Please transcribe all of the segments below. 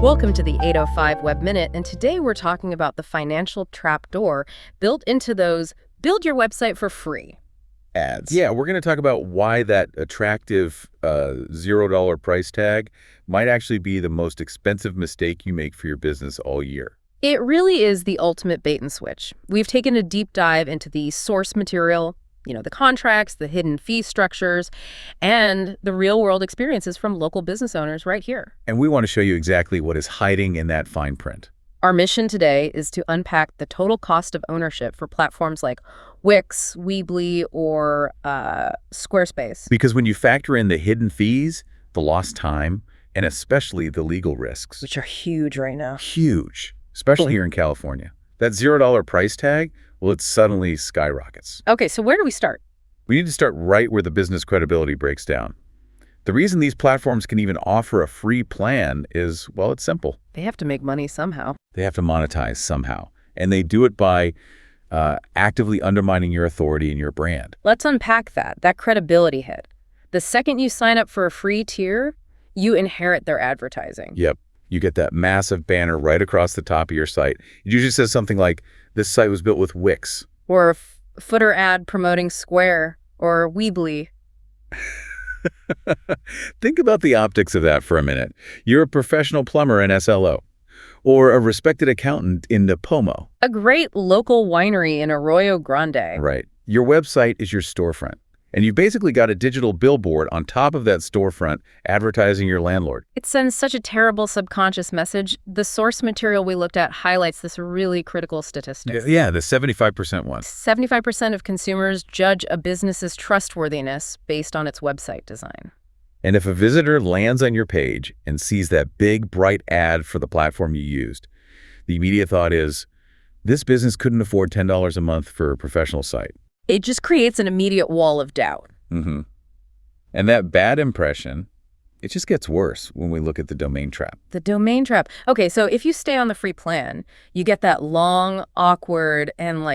Welcome to the 805 Web Minute, and today we're talking about the financial trapdoor built into those build your website for free ads. Yeah, we're going to talk about why that attractive $0 price tag might actually be the most expensive mistake you make for your business all year. It really is the ultimate bait and switch. We've taken a deep dive into the source material, the contracts, the hidden fee structures, and the real-world experiences from local business owners right here. And we want to show you exactly what is hiding in that fine print. Our mission today is to unpack the total cost of ownership for platforms like Wix, Weebly, or Squarespace. Because when you factor in the hidden fees, the lost time, and especially the legal risks. Which are huge right now. Huge, especially here in California. That $0 price tag, well, it suddenly skyrockets. Okay, so where do we start? We need to start right where the business credibility breaks down. The reason these platforms can even offer a free plan is, well, it's simple. They have to make money somehow. They have to monetize somehow. And they do it by actively undermining your authority and your brand. Let's unpack that credibility hit. The second you sign up for a free tier, you inherit their advertising. Yep. You get that massive banner right across the top of your site. It usually says something like, this site was built with Wix. Or a footer ad promoting Square or Weebly. Think about the optics of that for a minute. You're a professional plumber in SLO, or a respected accountant in Napomo. A great local winery in Arroyo Grande. Right. Your website is your storefront, and you've basically got a digital billboard on top of that storefront advertising your landlord. It sends such a terrible subconscious message. The source material we looked at highlights this really critical statistic. Yeah, the 75% one. 75% of consumers judge a business's trustworthiness based on its website design. And if a visitor lands on your page and sees that big, bright ad for the platform you used, the immediate thought is, this business couldn't afford $10 a month for a professional site. It just creates an immediate wall of doubt. Mm-hmm. And that bad impression, it just gets worse when we look at the domain trap. The domain trap. Okay, so if you stay on the free plan, you get that long, awkward, and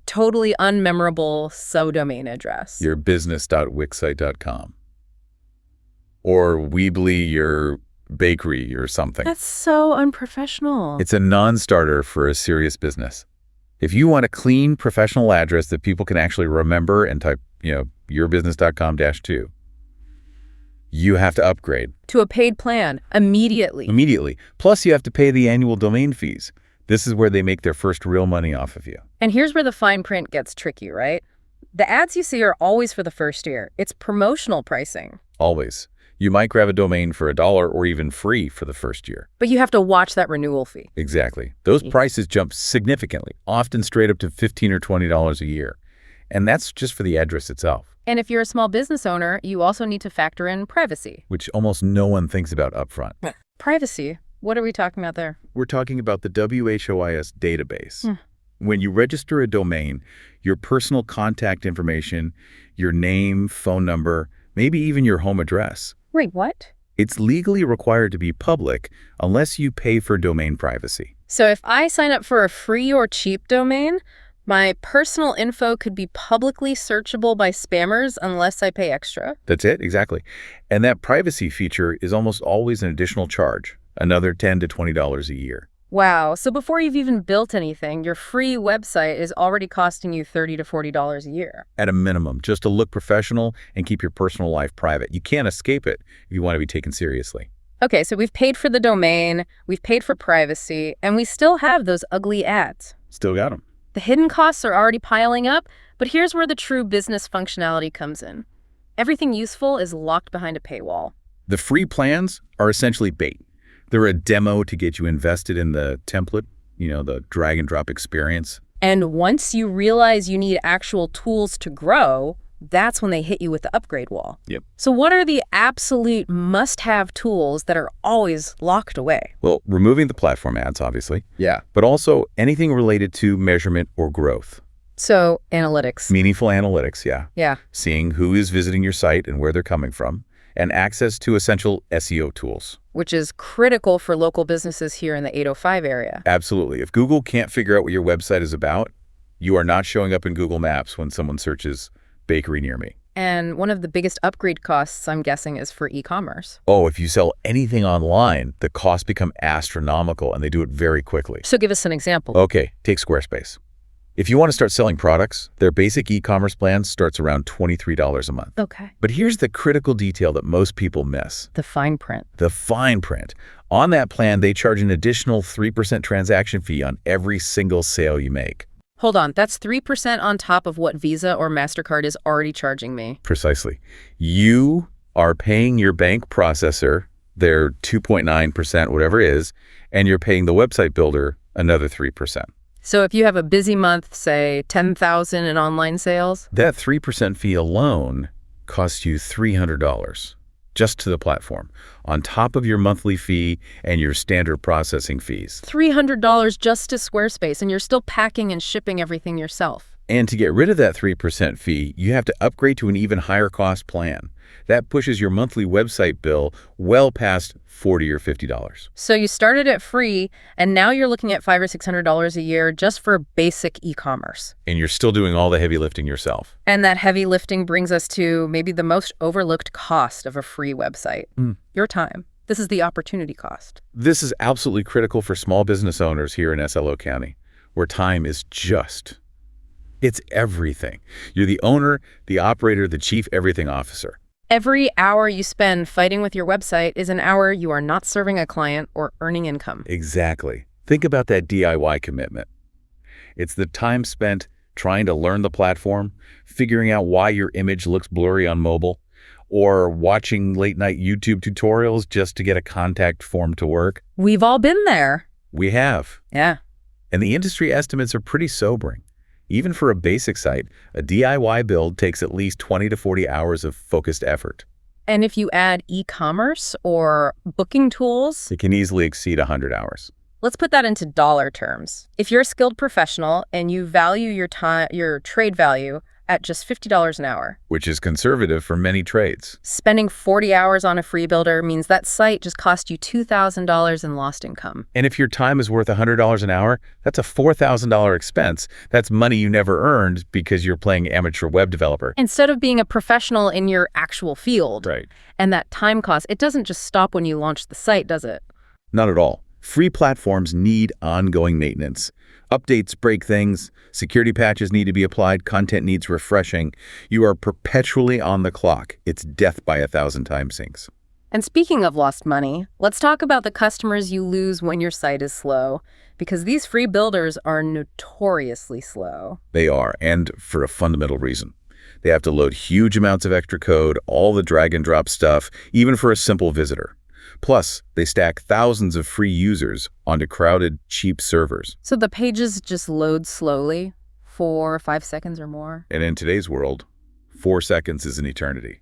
totally unmemorable subdomain address. Your business.wixsite.com. Or Weebly, your bakery or something. That's so unprofessional. It's a non-starter for a serious business. If you want a clean, professional address that people can actually remember and type, yourbusiness.com-2, you have to upgrade. To a paid plan, immediately. Immediately. Plus, you have to pay the annual domain fees. This is where they make their first real money off of you. And here's where the fine print gets tricky, right? The ads you see are always for the first year. It's promotional pricing. Always. You might grab a domain for $1 or even free for the first year. But you have to watch that renewal fee. Exactly. Those prices jump significantly, often straight up to $15 or $20 a year. And that's just for the address itself. And if you're a small business owner, you also need to factor in privacy. Which almost no one thinks about upfront. Privacy? What are we talking about there? We're talking about the WHOIS database. When you register a domain, your personal contact information, your name, phone number, maybe even your home address. Wait, what? It's legally required to be public unless you pay for domain privacy. So if I sign up for a free or cheap domain, my personal info could be publicly searchable by spammers unless I pay extra? That's it, exactly. And that privacy feature is almost always an additional charge, another $10 to $20 a year. Wow, so before you've even built anything, your free website is already costing you $30 to $40 a year. At a minimum, just to look professional and keep your personal life private. You can't escape it if you want to be taken seriously. Okay, so we've paid for the domain, we've paid for privacy, and we still have those ugly ads. Still got them. The hidden costs are already piling up, but here's where the true business functionality comes in. Everything useful is locked behind a paywall. The free plans are essentially bait. They're a demo to get you invested in the template, the drag and drop experience. And once you realize you need actual tools to grow, that's when they hit you with the upgrade wall. Yep. So what are the absolute must-have tools that are always locked away? Well, removing the platform ads, obviously. Yeah. But also anything related to measurement or growth. So analytics. Meaningful analytics, yeah. Yeah. Seeing who is visiting your site and where they're coming from. And access to essential SEO tools. Which is critical for local businesses here in the 805 area. Absolutely. If Google can't figure out what your website is about, you are not showing up in Google Maps when someone searches bakery near me. And one of the biggest upgrade costs, I'm guessing, is for e-commerce. Oh, if you sell anything online, the costs become astronomical, and they do it very quickly. So give us an example. Okay, take Squarespace. If you want to start selling products, their basic e-commerce plan starts around $23 a month. Okay. But here's the critical detail that most people miss. The fine print. The fine print. On that plan, they charge an additional 3% transaction fee on every single sale you make. Hold on, that's 3% on top of what Visa or MasterCard is already charging me. Precisely. You are paying your bank processor their 2.9%, whatever it is, and you're paying the website builder another 3%. So if you have a busy month, say 10,000 in online sales, That 3% fee alone costs you $300 just to the platform, on top of your monthly fee and your standard processing fees. $300 just to Squarespace, and you're still packing and shipping everything yourself. And to get rid of that 3% fee, you have to upgrade to an even higher cost plan. That pushes your monthly website bill well past $40 or $50. So you started at free, and now you're looking at $500 or $600 a year just for basic e-commerce. And you're still doing all the heavy lifting yourself. And that heavy lifting brings us to maybe the most overlooked cost of a free website. Your time. This is the opportunity cost. This is absolutely critical for small business owners here in SLO County, where time is it's everything. You're the owner, the operator, the chief everything officer. Every hour you spend fighting with your website is an hour you are not serving a client or earning income. Exactly. Think about that DIY commitment. It's the time spent trying to learn the platform, figuring out why your image looks blurry on mobile, or watching late-night YouTube tutorials just to get a contact form to work. We've all been there. We have. Yeah. And the industry estimates are pretty sobering. Even for a basic site, a DIY build takes at least 20 to 40 hours of focused effort. And if you add e-commerce or booking tools, It can easily exceed 100 hours. let's put that into dollar terms. If you're a skilled professional and you value your time, your trade value at just $50 an hour, Which is conservative for many trades. spending 40 hours on a free builder means that site just cost you $2,000 in lost income. And if your time is worth $100 an hour, that's a $4,000 expense. That's money you never earned because you're playing amateur web developer. Instead of being a professional in your actual field. Right. And that time cost, it doesn't just stop when you launch the site, does it? Not at all. Free platforms need ongoing maintenance. Updates break things, security patches need to be applied, content needs refreshing. You are perpetually on the clock. It's death by 1,000 time sinks. And speaking of lost money, let's talk about the customers you lose when your site is slow, because these free builders are notoriously slow. They are, and for a fundamental reason. They have to load huge amounts of extra code, all the drag and drop stuff, even for a simple visitor. Plus, they stack thousands of free users onto crowded, cheap servers. So the pages just load slowly, 4 or 5 seconds or more. And in today's world, 4 seconds is an eternity.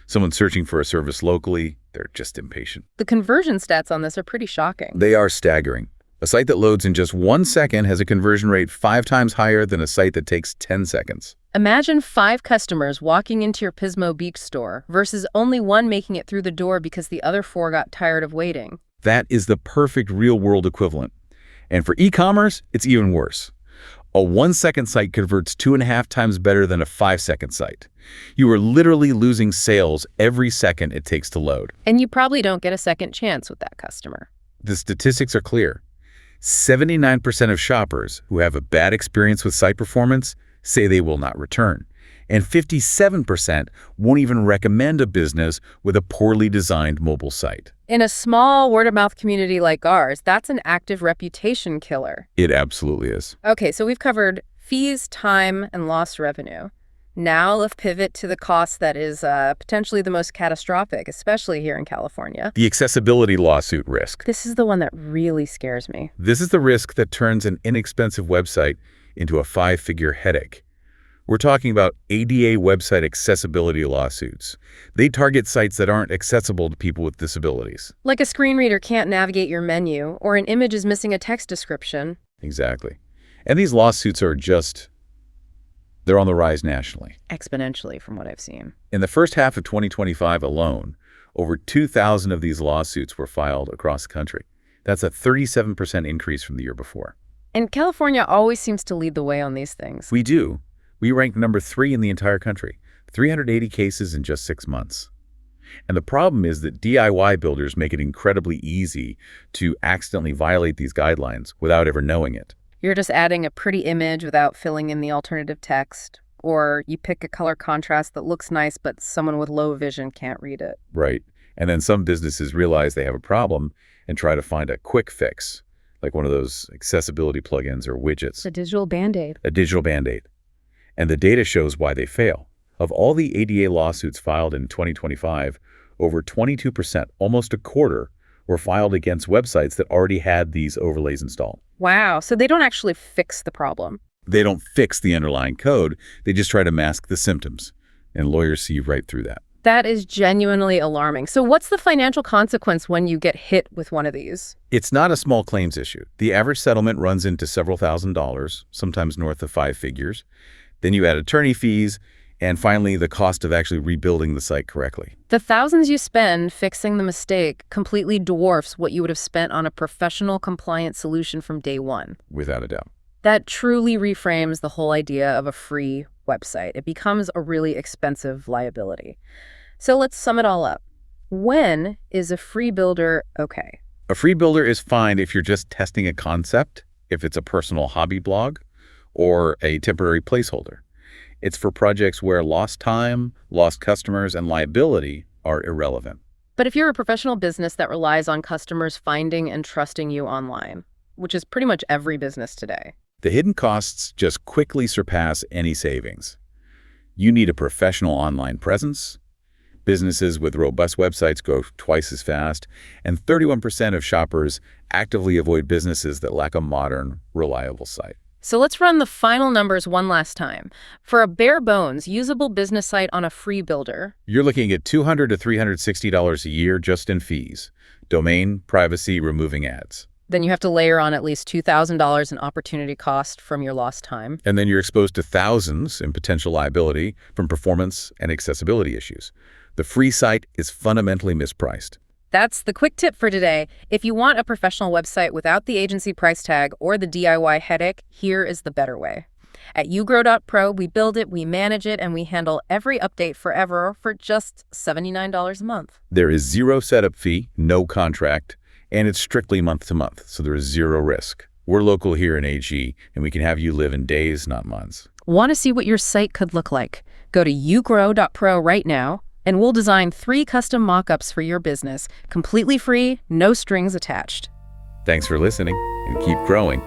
Someone searching for a service locally, they're just impatient. The conversion stats on this are pretty shocking. They are staggering. A site that loads in just 1 second has a conversion rate 5 times higher than a site that takes 10 seconds. Imagine 5 customers walking into your Pismo Beach store versus only 1 making it through the door because the other 4 got tired of waiting. That is the perfect real-world equivalent. And for e-commerce, it's even worse. A 1-second site converts 2.5 times better than a 5-second site. You are literally losing sales every second it takes to load. And you probably don't get a second chance with that customer. The statistics are clear. 79% of shoppers who have a bad experience with site performance say they will not return. And 57% won't even recommend a business with a poorly designed mobile site. In a small word-of-mouth community like ours, that's an active reputation killer. It absolutely is. Okay, so we've covered fees, time, and lost revenue. Now let's pivot to the cost that is potentially the most catastrophic, especially here in California. The accessibility lawsuit risk. This is the one that really scares me. This is the risk that turns an inexpensive website into a 5-figure headache. We're talking about ADA website accessibility lawsuits. They target sites that aren't accessible to people with disabilities. Like a screen reader can't navigate your menu, or an image is missing a text description. Exactly. And these lawsuits are they're on the rise nationally. Exponentially, from what I've seen. In the first half of 2025 alone, over 2,000 of these lawsuits were filed across the country. That's a 37% increase from the year before. And California always seems to lead the way on these things. We do. We rank number 3 in the entire country. 380 cases in just 6 months. And the problem is that DIY builders make it incredibly easy to accidentally violate these guidelines without ever knowing it. You're just adding a pretty image without filling in the alternative text, or you pick a color contrast that looks nice, but someone with low vision can't read it. Right. And then some businesses realize they have a problem and try to find a quick fix, like one of those accessibility plugins or widgets. A digital Band-Aid. A digital Band-Aid. And the data shows why they fail. Of all the ADA lawsuits filed in 2025, over 22%, almost a quarter, were filed against websites that already had these overlays installed. Wow, so they don't actually fix the problem. They don't fix the underlying code, they just try to mask the symptoms. And lawyers see right through that. That is genuinely alarming. So what's the financial consequence when you get hit with one of these? It's not a small claims issue. The average settlement runs into several $1,000s, sometimes north of 5 figures. Then you add attorney fees, and finally, the cost of actually rebuilding the site correctly. The thousands you spend fixing the mistake completely dwarfs what you would have spent on a professional compliant solution from day one. Without a doubt. That truly reframes the whole idea of a free website. It becomes a really expensive liability. So let's sum it all up. When is a free builder okay? A free builder is fine if you're just testing a concept, if it's a personal hobby blog, or a temporary placeholder. It's for projects where lost time, lost customers, and liability are irrelevant. But if you're a professional business that relies on customers finding and trusting you online, which is pretty much every business today, the hidden costs just quickly surpass any savings. You need a professional online presence. Businesses with robust websites go twice as fast, and 31% of shoppers actively avoid businesses that lack a modern, reliable site. So let's run the final numbers one last time. For a bare bones, usable business site on a free builder, you're looking at $200 to $360 a year just in fees, domain, privacy, removing ads. Then you have to layer on at least $2,000 in opportunity cost from your lost time. And then you're exposed to thousands in potential liability from performance and accessibility issues. The free site is fundamentally mispriced. That's the quick tip for today. If you want a professional website without the agency price tag or the DIY headache, here is the better way. At ugrow.pro, we build it, we manage it, and we handle every update forever for just $79 a month. There is zero setup fee, no contract, and it's strictly month to month, so there is zero risk. We're local here in AG, and we can have you live in days, not months. Want to see what your site could look like? Go to ugrow.pro right now, and we'll design 3 custom mock-ups for your business, completely free, no strings attached. Thanks for listening, and keep growing.